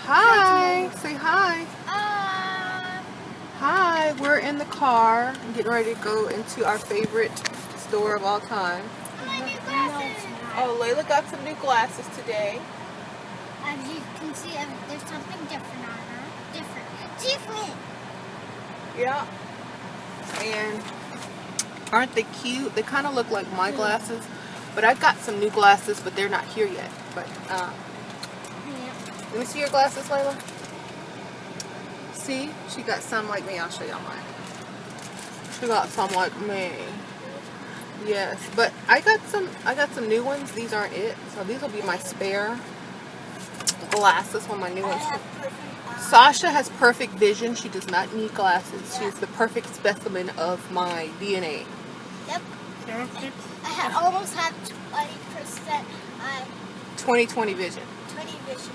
Hi. Say hi. Hi. We're in the car. I'm getting ready to go into our favorite store of all time. Oh, Layla got some new glasses today. As you can see, there's something different on her. Different. Yeah. And aren't they cute? They kind of look like my glasses. But I got some new glasses, but they're not here yet. But let me see your glasses, Layla. See? She got some like me. I'll show y'all mine. She got some like me. Yes, but I got some new ones. These aren't it. So these will be my spare glasses when my new ones come. Sasha has perfect vision. She does not need glasses. She's the perfect specimen of my DNA. Yep. I almost have 20%. 20/20 vision. 20 vision.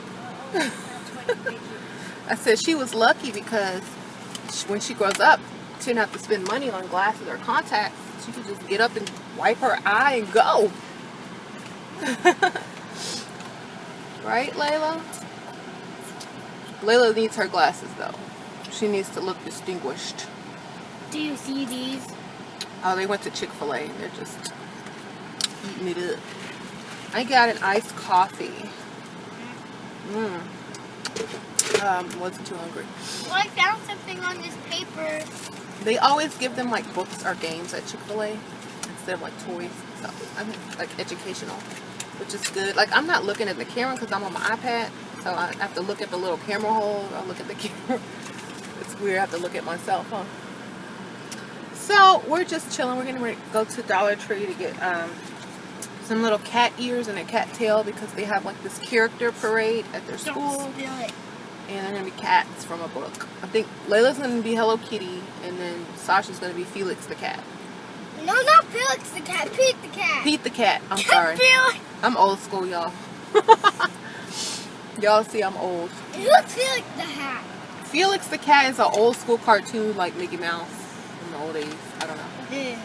Almost have 20 vision. I said she was lucky because when she grows up, she didn't have to spend money on glasses or contacts. She could just get up and wipe her eye and go. Right, Layla? Layla needs her glasses, though. She needs to look distinguished. Do you see these? Oh, they went to Chick-fil-A and they're just eating it up. I got an iced coffee. Wasn't too hungry. Well, I found something on this paper. They always give them like books or games at Chick-fil-A instead of like toys. So I think like educational, which is good. Like I'm not looking at the camera because I'm on my iPad, so I have to look at the little camera hole. I'll look at the camera. It's weird. I have to look at myself, huh? So we're just chilling. We're getting ready to go to Dollar Tree to get some little cat ears and a cat tail because they have like this character parade at their school. Don't spill it. And they're going to be cats from a book. I think Layla's going to be Hello Kitty, and then Sasha's going to be Felix the cat. No, not Felix the cat. Pete the cat. Pete the cat. I'm sorry. Felix. I'm old school, y'all. Y'all see I'm old. Who's Felix the cat? Felix the cat is an old school cartoon like Mickey Mouse from the old days. I don't know. Yeah.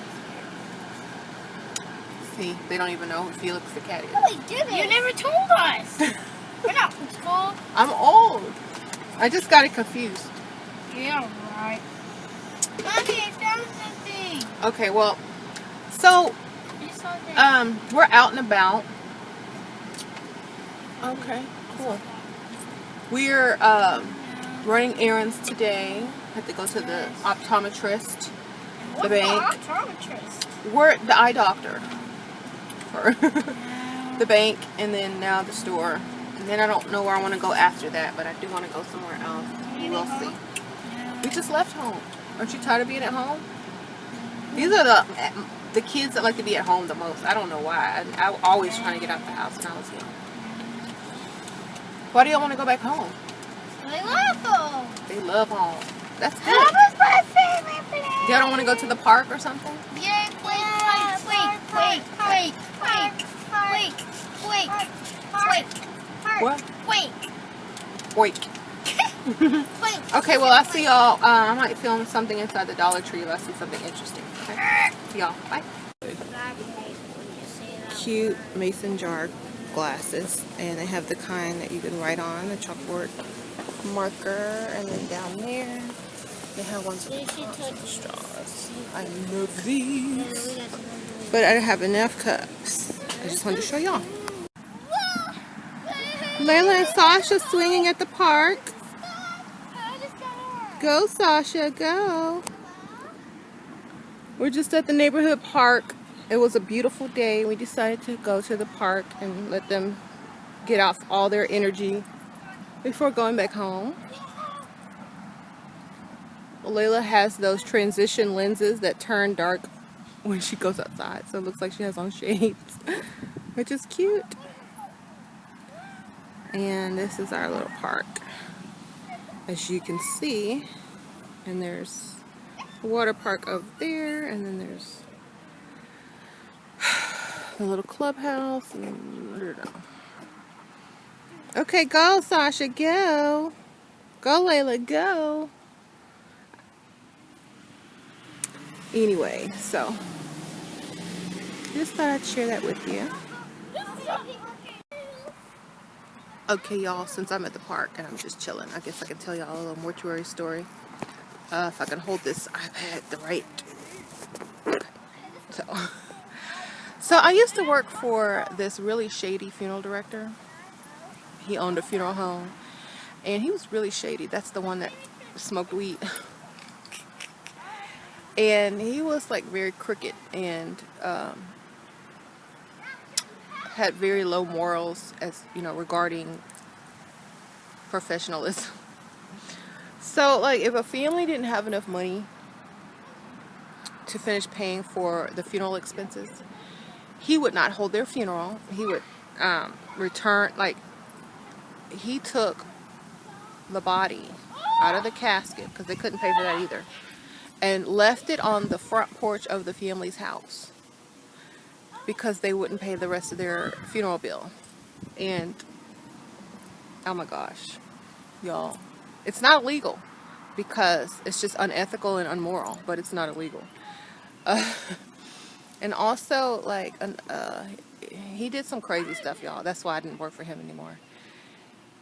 See, they don't even know who Felix the cat is. No, we didn't. You never told us. We're not from school. I'm old. I just got it confused. Yeah, right. Mommy, I found something. Okay, well, so we're out and about. Okay, cool. We're running errands today. Had to go to the optometrist, the bank. Optometrist? We're the eye doctor for the bank, and then now the store. And then I don't know where I want to go after that, but I do want to go somewhere else. We'll see. We just left home. Aren't you tired of being at home? These are the kids that like to be at home the most. I don't know why. I was always trying to get out the house when I was young. Why do y'all want to go back home? They love home. They love home. That's good. That was my favorite place. Y'all don't want to go to the park or something? Yeah, wait. What? Wait. Okay, well, I'll see y'all. I might film something inside the Dollar Tree if I see something interesting. Okay? See y'all. Bye. Cute mason jar glasses, and they have the kind that you can write on, the chalkboard marker, and then down there they have ones with the straws. I love these, but I don't have enough cups. I just wanted to show y'all. Layla and Sasha swinging at the park. Go, Sasha, go. We're just at the neighborhood park. It was a beautiful day. We decided to go to the park and let them get off all their energy before going back home. Layla has those transition lenses that turn dark when she goes outside, so it looks like she has on shades, which is cute. And this is our little park, as you can see. And there's a water park over there, and then there's the little clubhouse. And I don't know. Okay, go, Sasha, go. Go, Layla, go. Anyway, so just thought I'd share that with you. Okay, y'all, since I'm at the park and I'm just chilling, I guess I can tell y'all a little mortuary story. If I can hold this iPad the right. So, so I used to work for this really shady funeral director. He owned a funeral home, and he was really shady. That's the one that smoked weed. And he was like very crooked and had very low morals, as you know, regarding professionalism. So like if a family didn't have enough money to finish paying for the funeral expenses, he would not hold their funeral. He would return, like, he took the body out of the casket, because they couldn't pay for that either, and left it on the front porch of the family's house because they wouldn't pay the rest of their funeral bill. And oh my gosh, y'all, it's not illegal, because it's just unethical and unmoral, but it's not illegal. And also, like, he did some crazy stuff, y'all. That's why I didn't work for him anymore.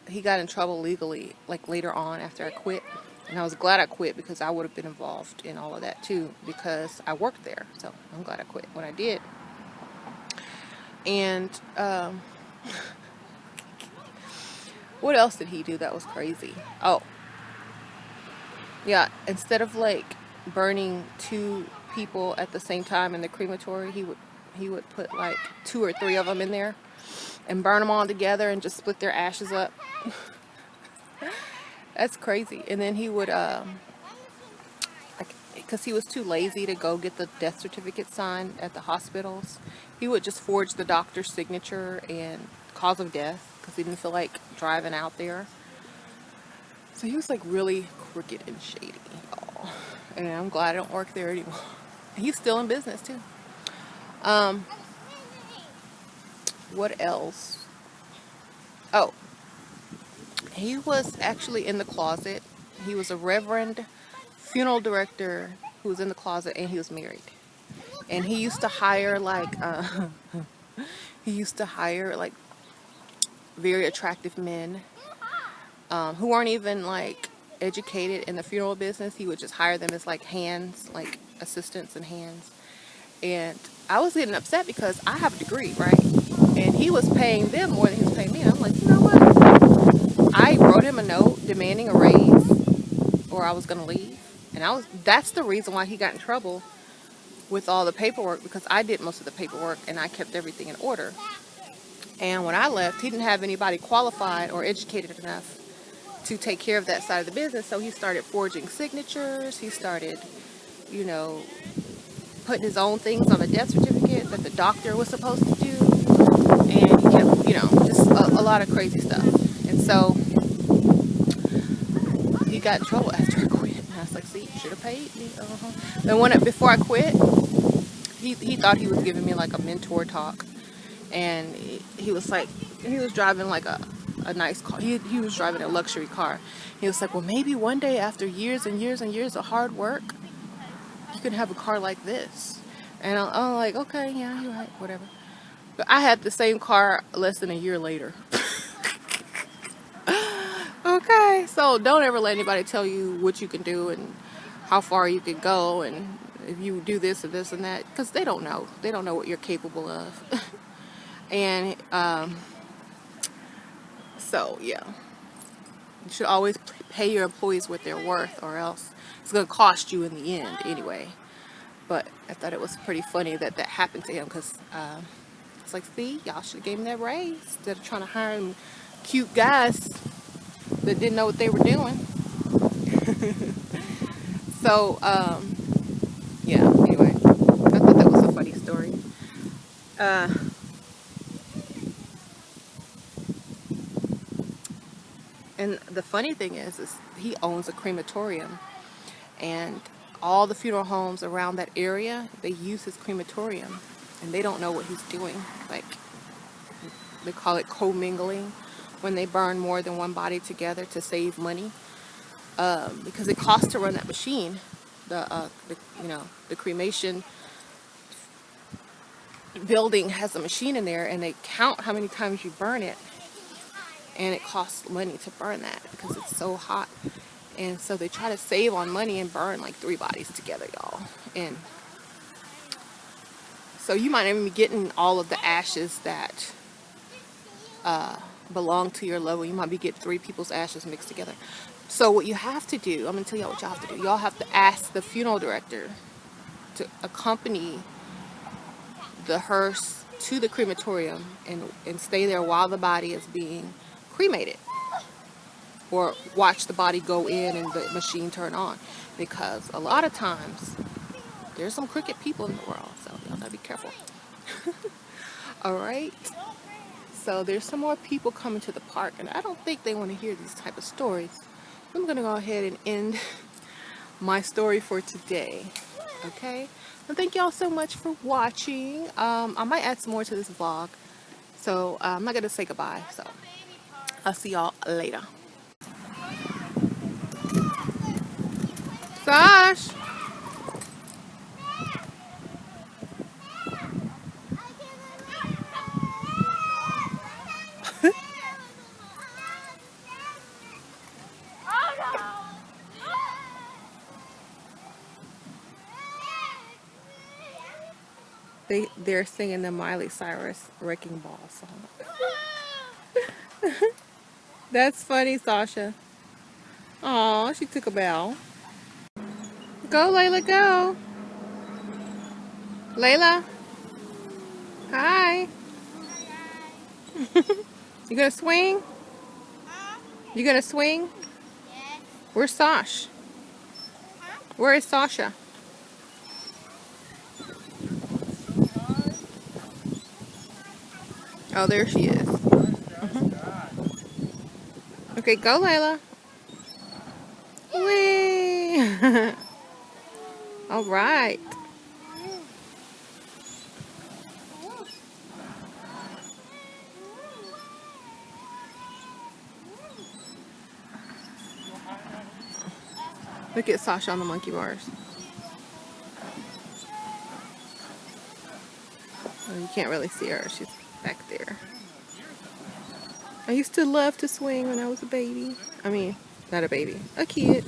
He got in trouble legally, like, later on after I quit. And I was glad I quit, because I would have been involved in all of that too, because I worked there. So I'm glad I quit when I did. And what else did he do that was crazy? Oh, yeah. Instead of like burning 2 people at the same time in the crematory, he would put like 2 or 3 of them in there and burn them all together and just split their ashes up. That's crazy. And then he would because he was too lazy to go get the death certificate signed at the hospitals, he would just forge the doctor's signature and cause of death, because he didn't feel like driving out there. So he was like really crooked and shady, y'all. And I'm glad I don't work there anymore. He's still in business too. What else? Oh, he was actually in the closet. He was a reverend funeral director who was in the closet, and he was married. And he used to hire like very attractive men who weren't even like educated in the funeral business. He would just hire them as like hands, like assistants and hands. And I was getting upset because I have a degree, right? And he was paying them more than he was paying me. And I'm like, you know what? I wrote him a note demanding a raise, or I was going to leave. And that's the reason why he got in trouble with all the paperwork, because I did most of the paperwork and I kept everything in order. And when I left, he didn't have anybody qualified or educated enough to take care of that side of the business. So he started forging signatures. He started, you know, putting his own things on the death certificate that the doctor was supposed to do. And he kept, you know, just a lot of crazy stuff. And so he got in trouble after I quit. And I was like, see, you should have paid me. Then before I quit, he thought he was giving me like a mentor talk. And he was like, he was driving like a nice car. He was driving a luxury car. He was like, well, maybe one day after years and years and years of hard work, you can have a car like this. And I'm like, okay, yeah, you're right, whatever. But I had the same car less than a year later. Okay, so don't ever let anybody tell you what you can do and how far you can go and if you do this and this and that, because they don't know. They don't know what you're capable of. And so yeah, you should always pay your employees what they're worth, or else it's going to cost you in the end anyway. But I thought it was pretty funny that happened to him, because it's like, see, y'all should have gave him that raise instead of trying to hire him cute guys that didn't know what they were doing. So yeah, anyway, I thought that was a funny story. And the funny thing is he owns a crematorium, and all the funeral homes around that area, they use his crematorium, and they don't know what he's doing. Like, they call it commingling, when they burn more than one body together to save money, because it costs to run that machine. The cremation building has a machine in there, and they count how many times you burn it, and it costs money to burn that because it's so hot. And so they try to save on money and burn like 3 bodies together, y'all. And so you might even be getting all of the ashes that belong to your loved one. You might be getting 3 people's ashes mixed together. So what you have to do, I'm going to tell y'all what y'all have to do. Y'all have to ask the funeral director to accompany the hearse to the crematorium and stay there while the body is being cremated. Or watch the body go in and the machine turn on. Because a lot of times, there's some crooked people in the world. So y'all gotta be careful. Alright. So there's some more people coming to the park. And I don't think they want to hear these type of stories. I'm going to go ahead and end my story for today. Okay? And thank y'all so much for watching. I might add some more to this vlog. So I'm not going to say goodbye. So I'll see y'all later. Sash! They're singing the Miley Cyrus Wrecking Ball song. That's funny, Sasha. Aw, she took a bow. Go, Layla, go. Layla. Hi. You gonna swing? You gonna swing? Yes. Where's Sash? Where is Sasha? Oh, there she is. Okay, go, Layla. Whee! All right. Look at Sasha on the monkey bars. Oh, you can't really see her. She's back there. I used to love to swing when I was a baby. I mean, not a baby, a kid.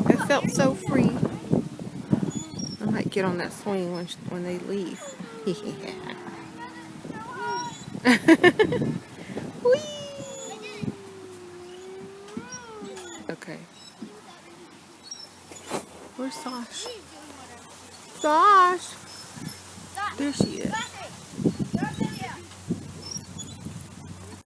I felt so free. I might get on that swing when they leave. Yeah.